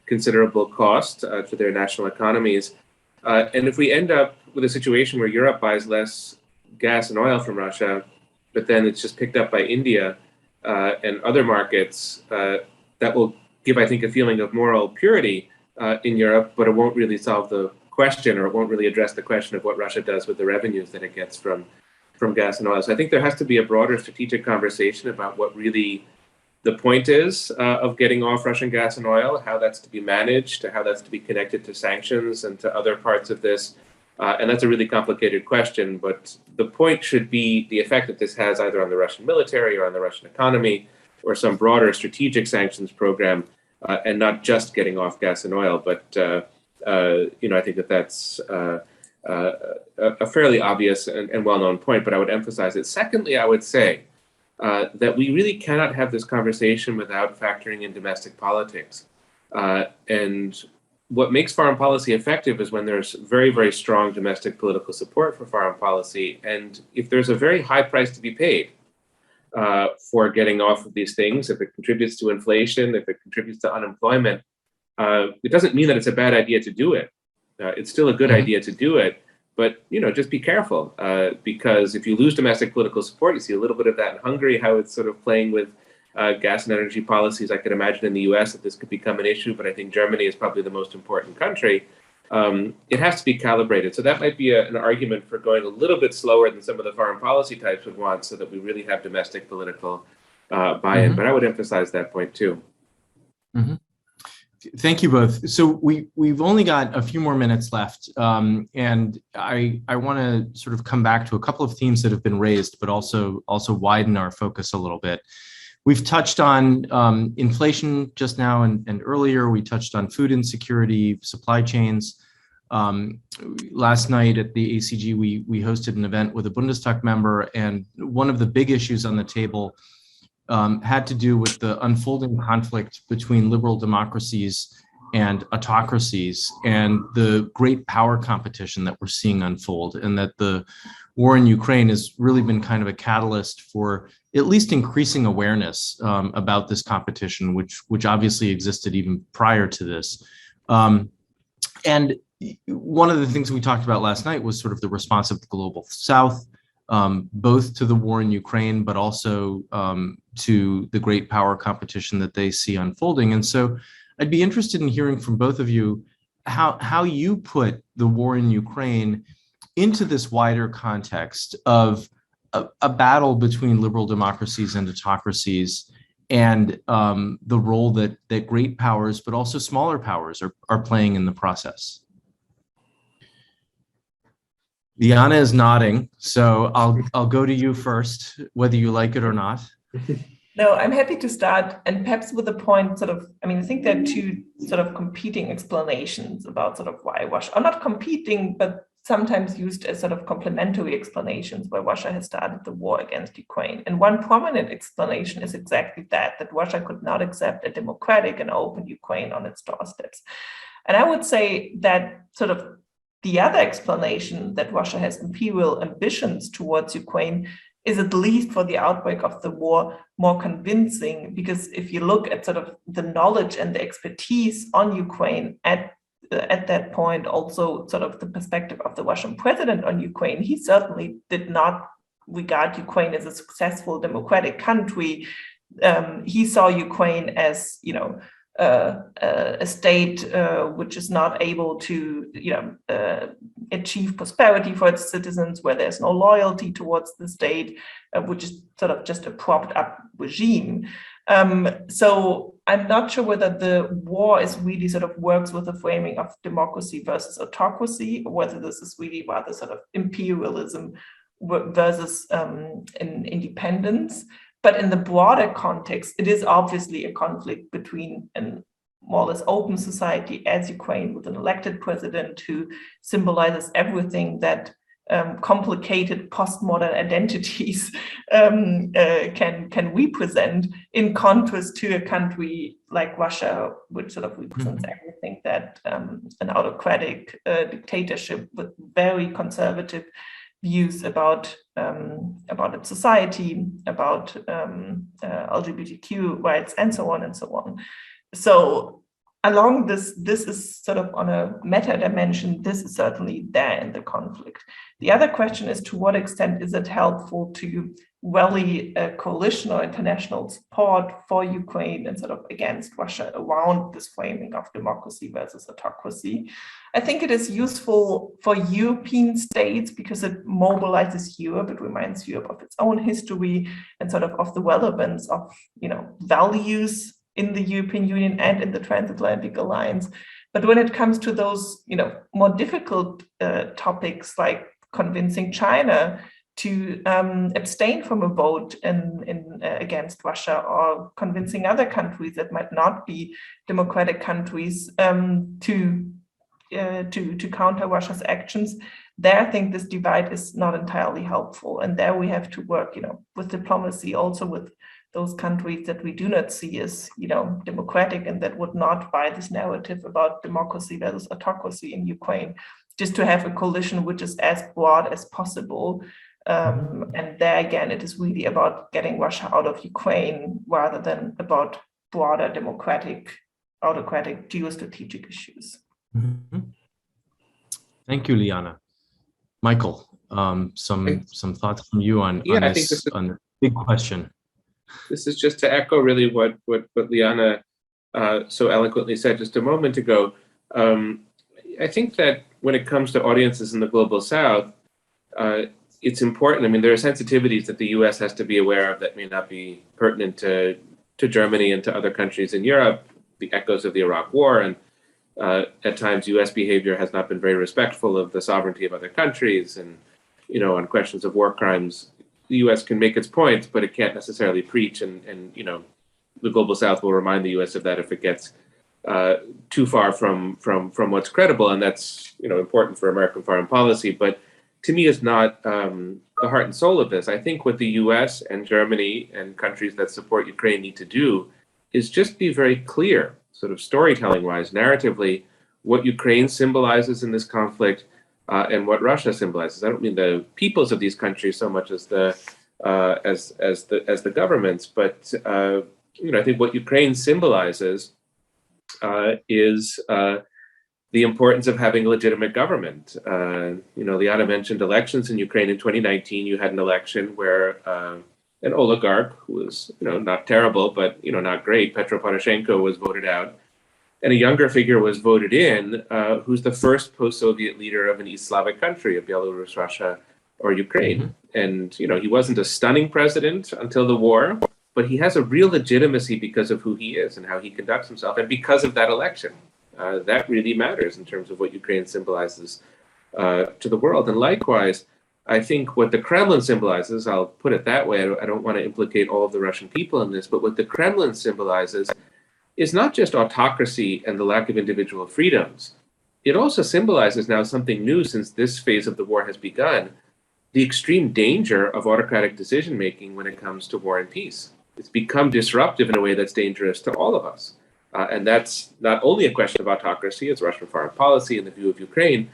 considerable cost to their national economies. And if we end up with a situation where Europe buys less gas and oil from Russia, but then it's just picked up by India and other markets, that will give, I think, a feeling of moral purity in Europe, but it won't really solve the question, or it won't really address the question of what Russia does with the revenues that it gets from gas and oil. So I think there has to be a broader strategic conversation about what really the point is of getting off Russian gas and oil, how that's to be managed, how that's to be connected to sanctions and to other parts of this. And that's a really complicated question, but the point should be the effect that this has either on the Russian military or on the Russian economy, or some broader strategic sanctions program, and not just getting off gas and oil. But I think that's a fairly obvious and well-known point, but I would emphasize it. Secondly, I would say that we really cannot have this conversation without factoring in domestic politics. And what makes foreign policy effective is when there's very, very strong domestic political support for foreign policy. And if there's a very high price to be paid for getting off of these things, if it contributes to inflation, if it contributes to unemployment, it doesn't mean that it's a bad idea to do it. It's still a good idea to do it. But, just be careful, because if you lose domestic political support, you see a little bit of that in Hungary, how it's sort of playing with gas and energy policies. I could imagine in the US that this could become an issue, but I think Germany is probably the most important country. It has to be calibrated. So that might be an argument for going a little bit slower than some of the foreign policy types would want, so that we really have domestic political buy-in. But I would emphasize that point too. Thank you both. So we've only got a few more minutes left, and I want to sort of come back to a couple of themes that have been raised, but also widen our focus a little bit. We've touched on inflation just now, and earlier we touched on food insecurity, supply chains. Last night at the ACG, we hosted an event with a Bundestag member, and one of the big issues on the table had to do with the unfolding conflict between liberal democracies and autocracies and the great power competition that we're seeing unfold, and that the war in Ukraine has really been kind of a catalyst for at least increasing awareness about this competition, which obviously existed even prior to this. And one of the things we talked about last night was sort of the response of the global South, both to the war in Ukraine, but also to the great power competition that they see unfolding. And so I'd be interested in hearing from both of you how you put the war in Ukraine into this wider context of a battle between liberal democracies and autocracies, and the role that great powers, but also smaller powers are playing in the process. Liana is nodding, so I'll go to you first, whether you like it or not. No, I'm happy to start, and perhaps with a point sort of, I mean, I think there are two sort of competing explanations about sort of why Russia, or not competing, but sometimes used as sort of complementary explanations why Russia has started the war against Ukraine. And one prominent explanation is exactly that Russia could not accept a democratic and open Ukraine on its doorsteps. And I would say that sort of the other explanation, that Russia has imperial ambitions towards Ukraine, is, at least for the outbreak of the war, more convincing, because if you look at sort of the knowledge and the expertise on Ukraine at that point, also sort of the perspective of the Russian president on Ukraine, he certainly did not regard Ukraine as a successful democratic country. He saw Ukraine as, you know, a state which is not able to, you know, achieve prosperity for its citizens, where there's no loyalty towards the state, which is sort of just a propped up regime. So I'm not sure whether the war is really sort of works with the framing of democracy versus autocracy, or whether this is really rather sort of imperialism versus independence. But in the broader context, it is obviously a conflict between an more or less open society as Ukraine, with an elected president who symbolizes everything that complicated postmodern identities can represent, in contrast to a country like Russia, which sort of represents everything that an autocratic dictatorship with very conservative views about its society, about LGBTQ rights, and so on and so on. So along this is sort of on a meta dimension, this is certainly there in the conflict. The other question is, to what extent is it helpful to rally a coalition or international support for Ukraine and sort of against Russia around this framing of democracy versus autocracy? I think it is useful for European states because it mobilizes Europe. It reminds Europe of its own history and sort of the relevance of, you know, values in the European Union and in the transatlantic alliance. But when it comes to those, you know, more difficult topics, like convincing China to abstain from a vote against Russia, or convincing other countries that might not be democratic countries to counter Russia's actions, there I think this divide is not entirely helpful. And there we have to work, you know, with diplomacy, also with those countries that we do not see as, you know, democratic, and that would not buy this narrative about democracy versus autocracy in Ukraine, just to have a coalition which is as broad as possible. And there again, it is really about getting Russia out of Ukraine rather than about broader democratic, autocratic, geostrategic issues. Mm-hmm. Thank you, Liana. Michael, some thoughts from you on this big question. This is just to echo really what Liana so eloquently said just a moment ago. I think that when it comes to audiences in the global South, it's important. I mean, there are sensitivities that the U.S. has to be aware of that may not be pertinent to Germany and to other countries in Europe. The echoes of the Iraq War, and at times U.S. behavior has not been very respectful of the sovereignty of other countries. And, you know, on questions of war crimes, the U.S. can make its points, but it can't necessarily preach. And you know, the global South will remind the U.S. of that if it gets too far from what's credible, and that's, you know, important for American foreign policy. But to me, is not the heart and soul of this. I think what the U.S. and Germany and countries that support Ukraine need to do is just be very clear. sort of storytelling-wise, narratively, what Ukraine symbolizes in this conflict and what Russia symbolizes. I don't mean the peoples of these countries so much as the governments, but I think what Ukraine symbolizes is the importance of having a legitimate government. Liana mentioned elections in Ukraine in 2019. You had an election where an oligarch who was, not terrible, but, not great, Petro Poroshenko, was voted out. And a younger figure was voted in, who's the first post-Soviet leader of an East Slavic country, of Belarus, Russia, or Ukraine. And, he wasn't a stunning president until the war, but he has a real legitimacy because of who he is and how he conducts himself, and because of that election. That really matters in terms of what Ukraine symbolizes to the world. And likewise, I think what the Kremlin symbolizes, I'll put it that way, I don't want to implicate all of the Russian people in this, but what the Kremlin symbolizes is not just autocracy and the lack of individual freedoms. It also symbolizes now something new since this phase of the war has begun, the extreme danger of autocratic decision-making when it comes to war and peace. It's become disruptive in a way that's dangerous to all of us. And that's not only a question of autocracy, it's Russian foreign policy and the view of Ukraine,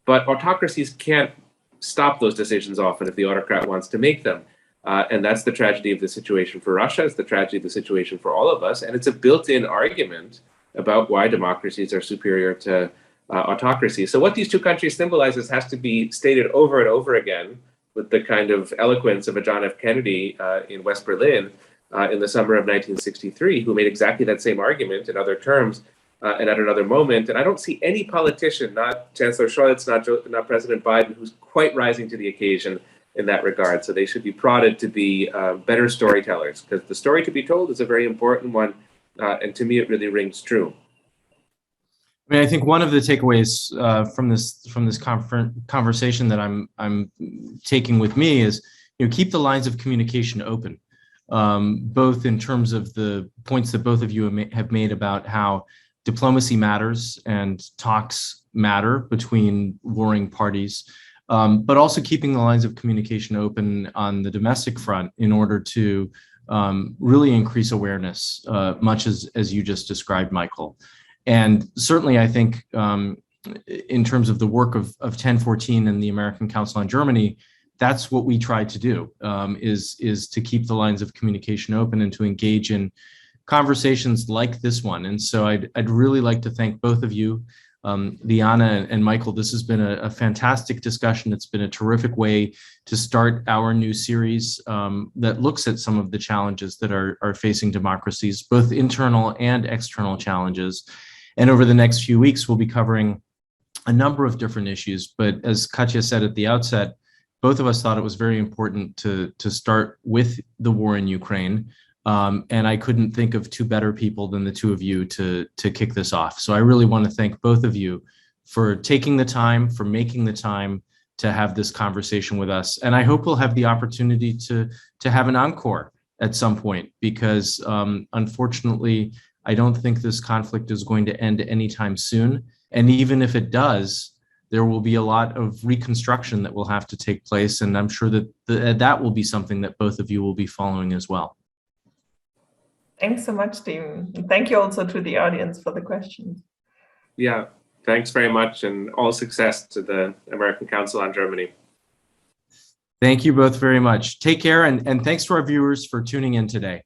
but autocracies can't stop those decisions often if the autocrat wants to make them. And that's the tragedy of the situation for Russia. It's the tragedy of the situation for all of us. And it's a built-in argument about why democracies are superior to autocracy. So what these two countries symbolizes has to be stated over and over again with the kind of eloquence of a John F. Kennedy in West Berlin in the summer of 1963, who made exactly that same argument in other terms and at another moment. And I don't see any politician, not Chancellor Scholz, not President Biden, who's quite rising to the occasion in that regard. So they should be prodded to be better storytellers, because the story to be told is a very important one. And to me, it really rings true. I mean, I think one of the takeaways from this conversation that I'm taking with me is, keep the lines of communication open, both in terms of the points that both of you have made about how diplomacy matters and talks matter between warring parties, but also keeping the lines of communication open on the domestic front in order to really increase awareness, much as you just described, Michael. And certainly, I think in terms of the work of 1014 and the American Council on Germany, that's what we try to do, is to keep the lines of communication open and to engage in conversations like this one. And so I'd really like to thank both of you, Liana and Michael. This has been a fantastic discussion. It's been a terrific way to start our new series that looks at some of the challenges that are facing democracies, both internal and external challenges. And over the next few weeks, we'll be covering a number of different issues. But as Katja said at the outset, both of us thought it was very important to start with the war in Ukraine. And I couldn't think of two better people than the two of you to kick this off. So I really want to thank both of you for taking the time, for making the time to have this conversation with us. And I hope we'll have the opportunity to have an encore at some point, because unfortunately, I don't think this conflict is going to end anytime soon. And even if it does, there will be a lot of reconstruction that will have to take place. And I'm sure that that will be something that both of you will be following as well. Thanks so much, Stephen. Thank you also to the audience for the questions. Yeah, thanks very much, and all success to the American Council on Germany. Thank you both very much. Take care, and thanks to our viewers for tuning in today.